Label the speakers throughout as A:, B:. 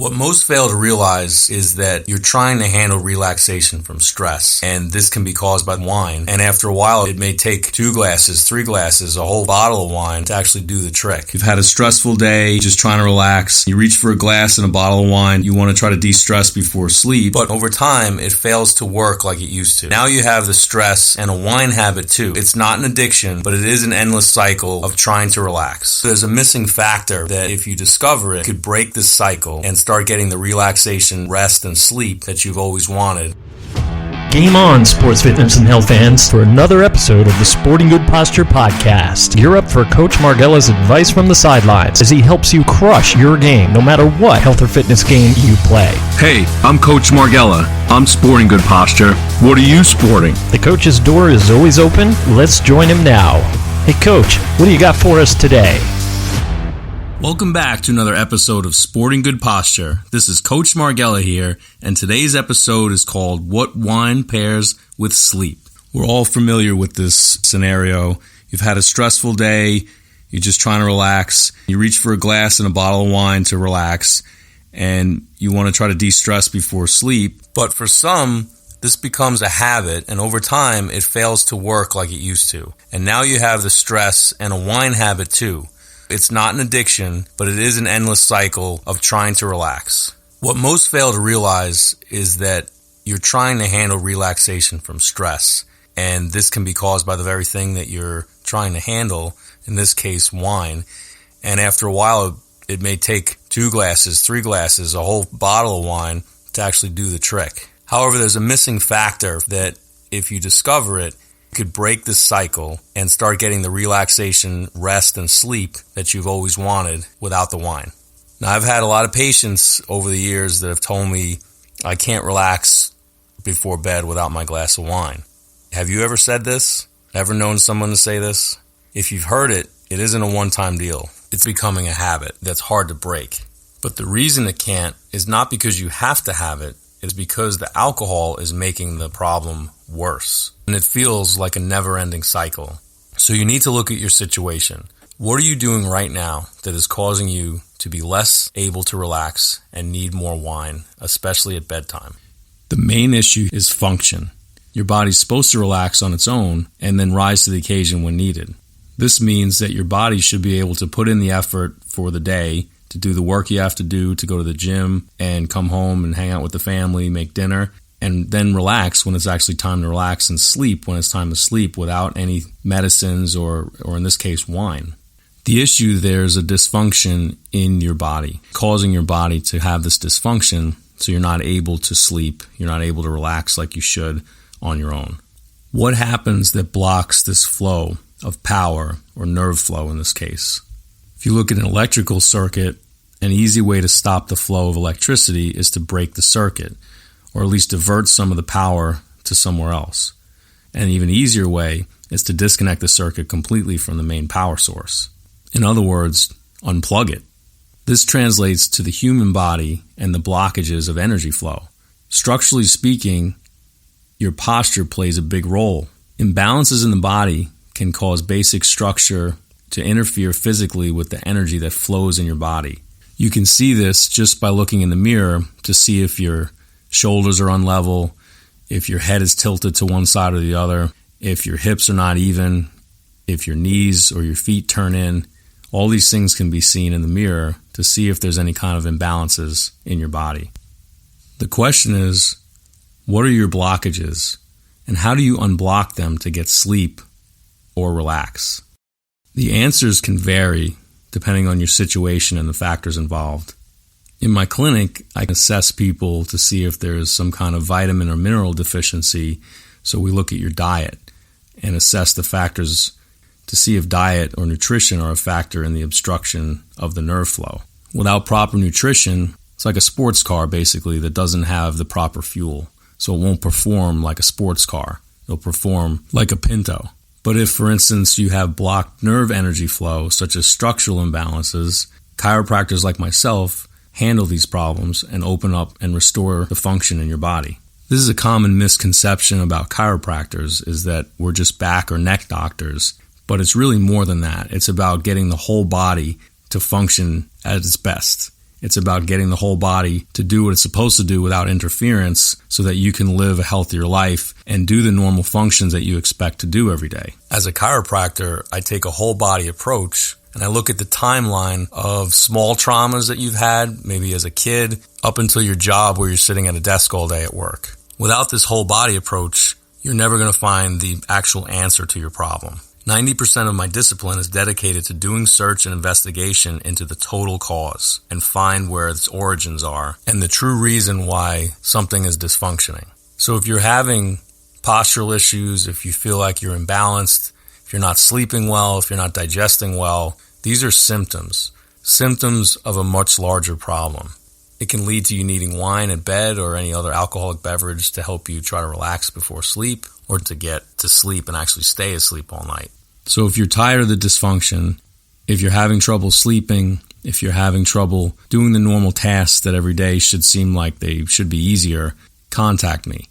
A: What most fail to realize is that you're trying to handle relaxation from stress, and this can be caused by wine. And after a while, it may take 2 glasses, 3 glasses, a whole bottle of wine to actually do the trick. You've had a stressful day, just trying to relax. You reach for a glass and a bottle of wine. You want to try to de-stress before sleep, but over time, it fails to work like it used to. Now you have the stress and a wine habit too. It's not an addiction, but it is an endless cycle of trying to relax. There's a missing factor that if you discover it, could break this cycle and start getting the relaxation, rest, and sleep that you've always wanted.
B: Game on, sports fitness and health fans, for another episode of the Sporting Good Posture Podcast. You're up for Coach Margella's advice from the sidelines as he helps you crush your game, no matter what health or fitness game you play.
C: Hey, I'm Coach Margella. I'm sporting good posture. What are you sporting?
B: The coach's door is always open. Let's join him now. Hey, Coach, what do you got for us today?
A: Welcome back to another episode of Sporting Good Posture. This is Coach Margella here, and today's episode is called What Wine Pairs with Sleep. We're all familiar with this scenario. You've had a stressful day, you're just trying to relax, you reach for a glass and a bottle of wine to relax, and you want to try to de-stress before sleep. But for some, this becomes a habit, and over time, it fails to work like it used to. And now you have the stress and a wine habit too. It's not an addiction, but it is an endless cycle of trying to relax. What most fail to realize is that you're trying to handle relaxation from stress, and this can be caused by the very thing that you're trying to handle, in this case, wine. And after a while, it may take 2 glasses, 3 glasses, a whole bottle of wine to actually do the trick. However, there's a missing factor that if you discover it, could break this cycle and start getting the relaxation, rest, and sleep that you've always wanted without the wine. Now, I've had a lot of patients over the years that have told me I can't relax before bed without my glass of wine. Have you ever said this? Ever known someone to say this? If you've heard it, it isn't a one-time deal. It's becoming a habit that's hard to break. But the reason it can't is not because you have to have it. It's because the alcohol is making the problem worse. And it feels like a never-ending cycle. So you need to look at your situation. What are you doing right now that is causing you to be less able to relax and need more wine, especially at bedtime? The main issue is function. Your body's supposed to relax on its own and then rise to the occasion when needed. This means that your body should be able to put in the effort for the day to do the work you have to do, to go to the gym and come home and hang out with the family, make dinner, and then relax when it's actually time to relax and sleep when it's time to sleep without any medicines or in this case, wine. The issue there is a dysfunction in your body, causing your body to have this dysfunction so you're not able to sleep, you're not able to relax like you should on your own. What happens that blocks this flow of power or nerve flow in this case? If you look at an electrical circuit, an easy way to stop the flow of electricity is to break the circuit, or at least divert some of the power to somewhere else. And an even easier way is to disconnect the circuit completely from the main power source. In other words, unplug it. This translates to the human body and the blockages of energy flow. Structurally speaking, your posture plays a big role. Imbalances in the body can cause basic structure to interfere physically with the energy that flows in your body. You can see this just by looking in the mirror to see if your shoulders are unlevel, if your head is tilted to one side or the other, if your hips are not even, if your knees or your feet turn in. All these things can be seen in the mirror to see if there's any kind of imbalances in your body. The question is, what are your blockages, and how do you unblock them to get sleep or relax? The answers can vary depending on your situation and the factors involved. In my clinic, I can assess people to see if there's some kind of vitamin or mineral deficiency, so we look at your diet and assess the factors to see if diet or nutrition are a factor in the obstruction of the nerve flow. Without proper nutrition, it's like a sports car basically that doesn't have the proper fuel, so it won't perform like a sports car. It'll perform like a Pinto. But if, for instance, you have blocked nerve energy flow, such as structural imbalances, chiropractors like myself handle these problems and open up and restore the function in your body. This is a common misconception about chiropractors, is that we're just back or neck doctors, but it's really more than that. It's about getting the whole body to function at its best. It's about getting the whole body to do what it's supposed to do without interference so that you can live a healthier life and do the normal functions that you expect to do every day. As a chiropractor, I take a whole body approach and I look at the timeline of small traumas that you've had, maybe as a kid, up until your job where you're sitting at a desk all day at work. Without this whole body approach, you're never going to find the actual answer to your problem. 90% of my discipline is dedicated to doing search and investigation into the total cause and find where its origins are and the true reason why something is dysfunctioning. So if you're having postural issues, if you feel like you're imbalanced, if you're not sleeping well, if you're not digesting well, these are symptoms of a much larger problem. It can lead to you needing wine at bed or any other alcoholic beverage to help you try to relax before sleep or to get to sleep and actually stay asleep all night. So if you're tired of the dysfunction, if you're having trouble sleeping, if you're having trouble doing the normal tasks that every day should seem like they should be easier, contact me.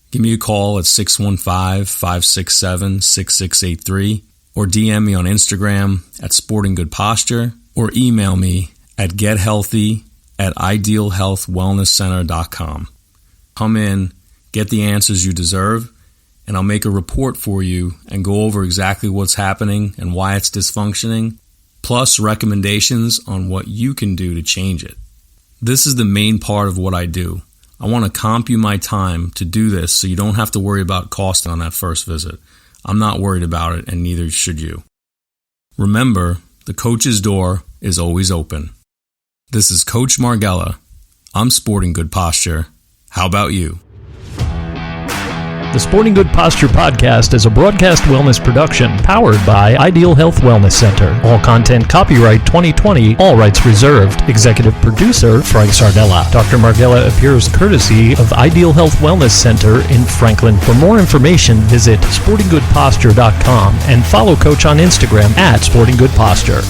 A: Give me a call at 615-567-6683 or DM me on Instagram at Sporting Good Posture or email me at gethealthy@idealhealthwellnesscenter.com. Come in, get the answers you deserve, and I'll make a report for you and go over exactly what's happening and why it's dysfunctioning, plus recommendations on what you can do to change it. This is the main part of what I do. I want to comp you my time to do this so you don't have to worry about cost on that first visit. I'm not worried about it, and neither should you. Remember, the coach's door is always open. This is Coach Margella. I'm Sporting Good Posture. How about you?
B: The Sporting Good Posture podcast is a broadcast wellness production powered by Ideal Health Wellness Center. All content copyright 2020, all rights reserved. Executive producer Frank Sardella. Dr. Margella appears courtesy of Ideal Health Wellness Center in Franklin. For more information, visit sportinggoodposture.com and follow Coach on Instagram at Sporting Good Posture.